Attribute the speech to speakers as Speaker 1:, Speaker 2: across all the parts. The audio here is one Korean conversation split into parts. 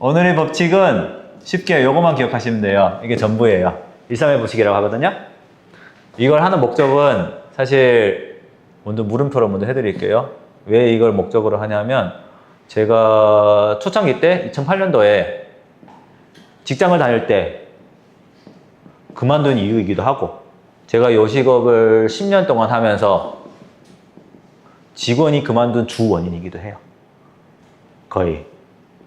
Speaker 1: 오늘의 법칙은 쉽게 요것만 기억하시면 돼요. 이게 전부예요. 일삼의 법칙이라고 하거든요. 이걸 하는 목적은 사실 먼저 물음표로 먼저 해드릴게요. 왜 이걸 목적으로 하냐면 제가 초창기 때 2008년도에 직장을 다닐 때 그만둔 이유이기도 하고 제가 요식업을 10년 동안 하면서 직원이 그만둔 주 원인이기도 해요. 거의.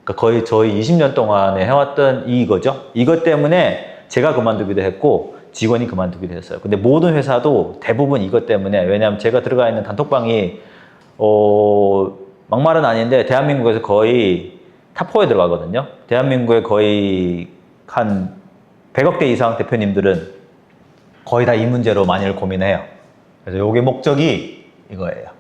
Speaker 1: 그러니까 거의 저희 20년 동안에 해왔던 이거죠. 이것 때문에 제가 그만두기도 했고 직원이 그만두기도 했어요. 근데 모든 회사도 대부분 이것 때문에, 왜냐하면 제가 들어가 있는 단톡방이 막말은 아닌데 대한민국에서 거의 탑4에 들어가거든요. 대한민국에 거의 한 100억대 이상 대표님들은 거의 다 이 문제로 많이들 고민해요. 그래서 이게 목적이 이거예요.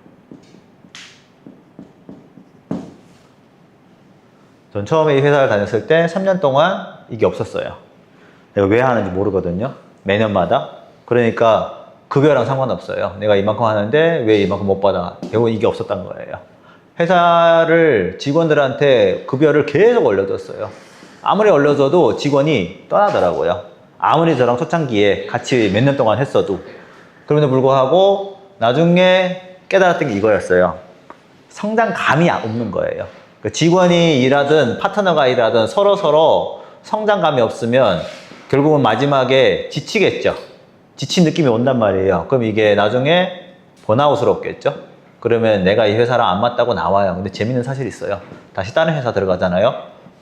Speaker 1: 전 처음에 이 회사를 다녔을 때 3년 동안 이게 없었어요. 내가 왜 하는지 모르거든요. 매년마다. 그러니까 급여랑 상관없어요. 내가 이만큼 하는데 왜 이만큼 못 받아. 결국 이게 없었던 거예요. 회사를 직원들한테 급여를 계속 올려줬어요. 아무리 올려줘도 직원이 떠나더라고요. 아무리 저랑 초창기에 같이 몇 년 동안 했어도. 그럼에도 불구하고 나중에 깨달았던 게 이거였어요. 성장감이 없는 거예요. 직원이 일하든 파트너가 일하든 서로 성장감이 없으면 결국은 마지막에 지치겠죠. 지친 느낌이 온단 말이에요. 그럼 이게 나중에 번아웃스럽겠죠. 그러면 내가 이 회사랑 안 맞다고 나와요. 근데 재밌는 사실이 있어요. 다시 다른 회사 들어가잖아요.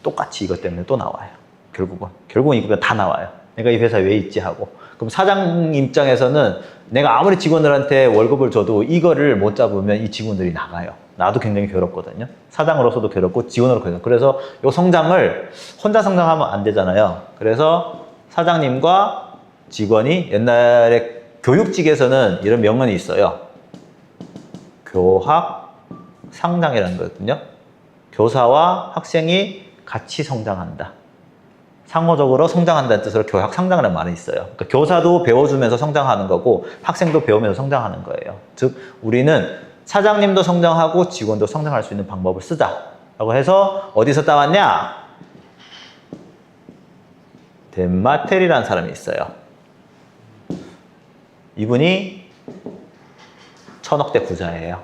Speaker 1: 똑같이 이것 때문에 또 나와요. 결국은 이거 다 나와요. 내가 이 회사에 왜 있지 하고. 그럼 사장 입장에서는 내가 아무리 직원들한테 월급을 줘도 이거를 못 잡으면 이 직원들이 나가요. 나도 굉장히 괴롭거든요. 사장으로서도 괴롭고 직원으로 괴롭고. 그래서 이 성장을 혼자 성장하면 안 되잖아요. 그래서 사장님과 직원이, 옛날에 교육직에서는 이런 명언이 있어요. 교학 상장이라는 거거든요. 교사와 학생이 같이 성장한다. 상호적으로 성장한다는 뜻으로 교학 상장이라는 말이 있어요. 그러니까 교사도 배워주면서 성장하는 거고 학생도 배우면서 성장하는 거예요. 즉 우리는 사장님도 성장하고 직원도 성장할 수 있는 방법을 쓰자라고 해서 어디서 따왔냐? 덴마텔이라는 사람이 있어요. 이분이 1000억대 부자예요.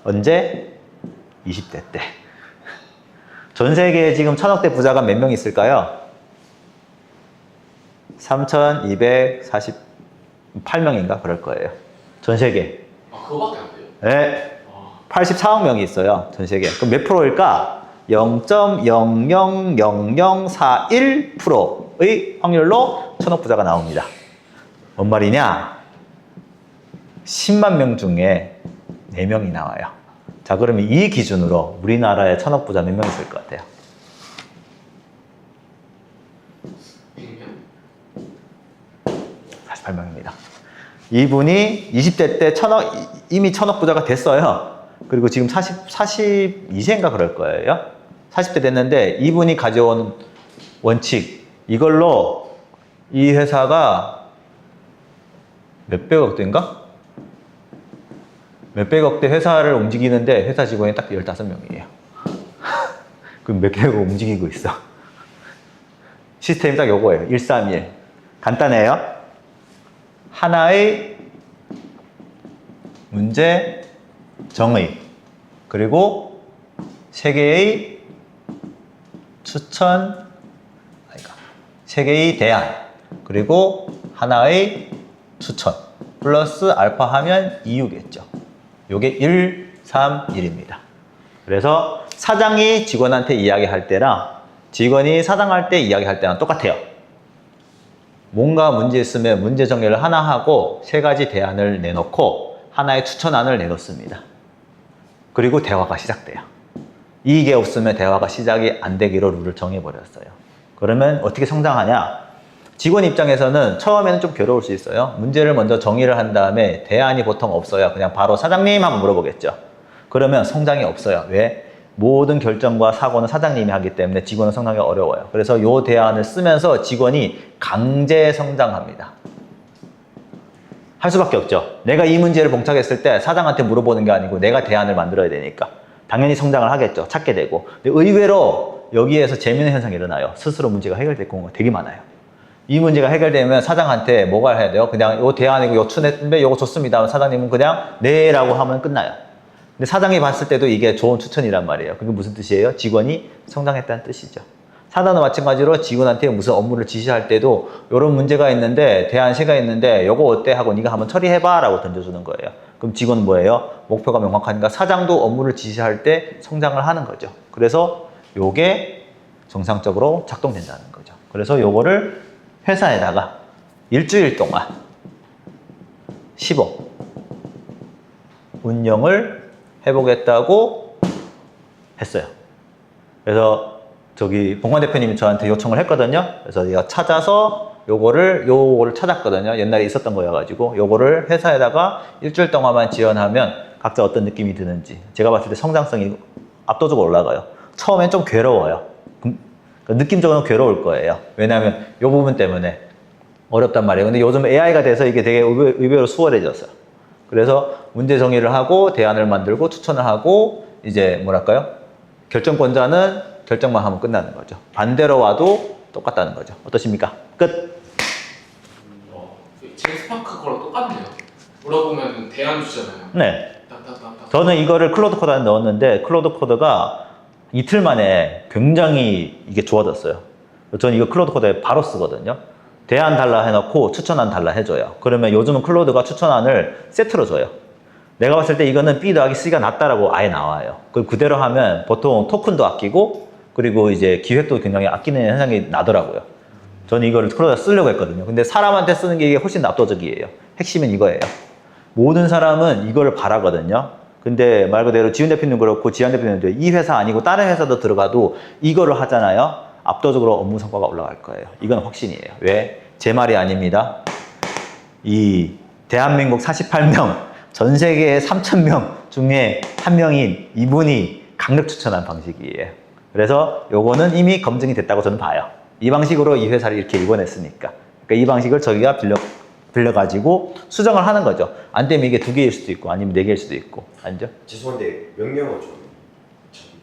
Speaker 1: 언제? 20대 때. 전 세계에 지금 1000억대 부자가 몇 명 있을까요? 3,248명인가 그럴 거예요. 전 세계.
Speaker 2: 아, 그거밖에 안 돼요?
Speaker 1: 네. 84억 명이 있어요. 전 세계. 그럼 몇 프로일까? 0.000041%의 확률로 1000억 부자가 나옵니다. 뭔 말이냐? 10만 명 중에 4명이 나와요. 자, 그러면 이 기준으로 우리나라에 1000억 부자 몇 명 있을 것 같아요? 48명입니다. 이분이 20대 때 이미 1000억 부자가 됐어요. 그리고 지금 42세인가 그럴 거예요. 40대 됐는데 이분이 가져온 원칙, 이걸로 이 회사가 몇백억대인가? 몇백억대 회사를 움직이는데 회사 직원이 딱 15명이에요. 그럼 몇백억 움직이고 있어. 시스템이 딱 요거예요. 131. 간단해요. 하나의 문제 정의, 그리고 3개의 추천, 3개의 대안, 그리고 하나의 추천 플러스 알파 하면 이유겠죠. 요게 1, 3, 1입니다. 그래서 사장이 직원한테 이야기할 때랑 직원이 사장할 때 이야기할 때랑 똑같아요. 뭔가 문제 있으면 문제 정리를 하나 하고 3가지 대안을 내놓고 하나의 추천안을 내놓습니다. 그리고 대화가 시작돼요. 이게 없으면 대화가 시작이 안 되기로 룰을 정해버렸어요. 그러면 어떻게 성장하냐? 직원 입장에서는 처음에는 좀 괴로울 수 있어요. 문제를 먼저 정의를 한 다음에 대안이 보통 없어요. 그냥 바로 사장님 하면 물어보겠죠. 그러면 성장이 없어요. 왜? 모든 결정과 사고는 사장님이 하기 때문에 직원은 성장이 어려워요. 그래서 이 대안을 쓰면서 직원이 강제 성장합니다. 할 수밖에 없죠. 내가 이 문제를 봉착했을 때 사장한테 물어보는 게 아니고 내가 대안을 만들어야 되니까 당연히 성장을 하겠죠. 찾게 되고. 근데 의외로 여기에서 재미있는 현상이 일어나요. 스스로 문제가 해결될 경우가 되게 많아요. 이 문제가 해결되면 사장한테 뭐가 해야 돼요? 그냥 요 대안이고 요 추천했는데 요거 좋습니다 하면 사장님은 그냥 네 라고 하면 끝나요. 근데 사장이 봤을 때도 이게 좋은 추천이란 말이에요. 그게 무슨 뜻이에요? 직원이 성장했다는 뜻이죠. 사단은 마찬가지로 직원한테 무슨 업무를 지시할 때도 이런 문제가 있는데 대안시가 있는데 요거 어때 하고 네가 한번 처리해봐 라고 던져주는 거예요. 그럼 직원은 뭐예요? 목표가 명확하니까 사장도 업무를 지시할 때 성장을 하는 거죠. 그래서 요게 정상적으로 작동된다는 거죠. 그래서 요거를 회사에다가 일주일 동안 10억 운영을 해보겠다고 했어요. 그래서 저기 봉관 대표님이 저한테 요청을 했거든요. 그래서 제가 찾아서 요거를 찾았거든요. 옛날에 있었던 거여가지고 요거를 회사에다가 일주일 동안만 지원하면 각자 어떤 느낌이 드는지 제가 봤을 때 성장성이 압도적으로 올라가요. 처음엔 좀 괴로워요. 느낌적으로는 괴로울 거예요. 왜냐하면 요 부분 때문에 어렵단 말이에요. 근데 요즘 AI가 돼서 이게 되게 의외로 수월해졌어요. 그래서 문제 정의를 하고 대안을 만들고 추천을 하고 이제 뭐랄까요? 결정권자는 결정만 하면 끝나는 거죠. 반대로 와도 똑같다는 거죠. 어떠십니까? 끝.
Speaker 2: 제스파크 거랑 똑같네요. 물어보면 대안 주잖아요.
Speaker 1: 네.
Speaker 2: 딱딱딱딱.
Speaker 1: 저는 이거를 클로드 코드에 넣었는데 클로드 코드가 이틀 만에 굉장히 이게 좋아졌어요. 저는 이거 클로드 코드에 바로 쓰거든요. 대안 달라 해놓고 추천안 달라 해줘요. 그러면 요즘은 클로드가 추천안을 세트로 줘요. 내가 봤을 때 이거는 B 더하기 C가 낫다라고 아예 나와요. 그대로 하면 보통 토큰도 아끼고 그리고 이제 기획도 굉장히 아끼는 현상이 나더라고요. 저는 이거를 클로드에 쓰려고 했거든요. 근데 사람한테 쓰는 게 이게 훨씬 압도적이에요. 핵심은 이거예요. 모든 사람은 이거를 바라거든요. 근데 말 그대로 지훈 대표님 그렇고 지한 대표님도 이 회사 아니고 다른 회사도 들어가도 이거를 하잖아요. 압도적으로 업무 성과가 올라갈 거예요. 이건 확신이에요. 왜? 제 말이 아닙니다. 이 대한민국 48명, 전 세계 3,000명 중에 한 명인 이분이 강력 추천한 방식이에요. 그래서 요거는 이미 검증이 됐다고 저는 봐요. 이 방식으로 이 회사를 이렇게 입원했으니까. 그러니까 이 방식을 저희가 빌려가지고 수정을 하는 거죠. 안 되면 이게 2개일 수도 있고 아니면 4개일 수도 있고. 아니죠?
Speaker 3: 죄송한데 명령어 좀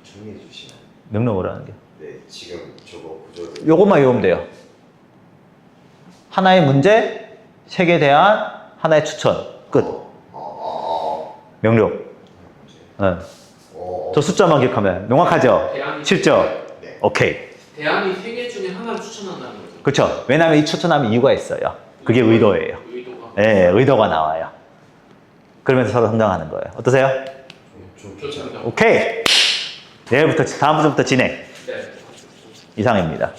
Speaker 3: 정리해 주시나요?
Speaker 1: 명령어로 하는 게.
Speaker 3: 네, 지금 저거 구조를
Speaker 1: 요것만 외우면 돼요. 하나의 문제, 3개 대안, 하나의 추천. 끝. 명령. 네. 저 숫자만 기억하면 명확하죠?
Speaker 2: 대안이
Speaker 1: 7점.
Speaker 3: 네.
Speaker 1: 오케이.
Speaker 2: 대안이 3개 중에 하나를 추천한다는 거죠.
Speaker 1: 그렇죠. 왜냐하면 이 추천하면 이유가 있어요. 그게 의도예요.
Speaker 2: 의도가.
Speaker 1: 네, 의도가 나와요. 그러면서 서로 성장하는 거예요. 어떠세요?
Speaker 3: 좀
Speaker 2: 좋습니다.
Speaker 1: 오케이. 다음 부터부터 진행.
Speaker 2: 네.
Speaker 1: 이상입니다.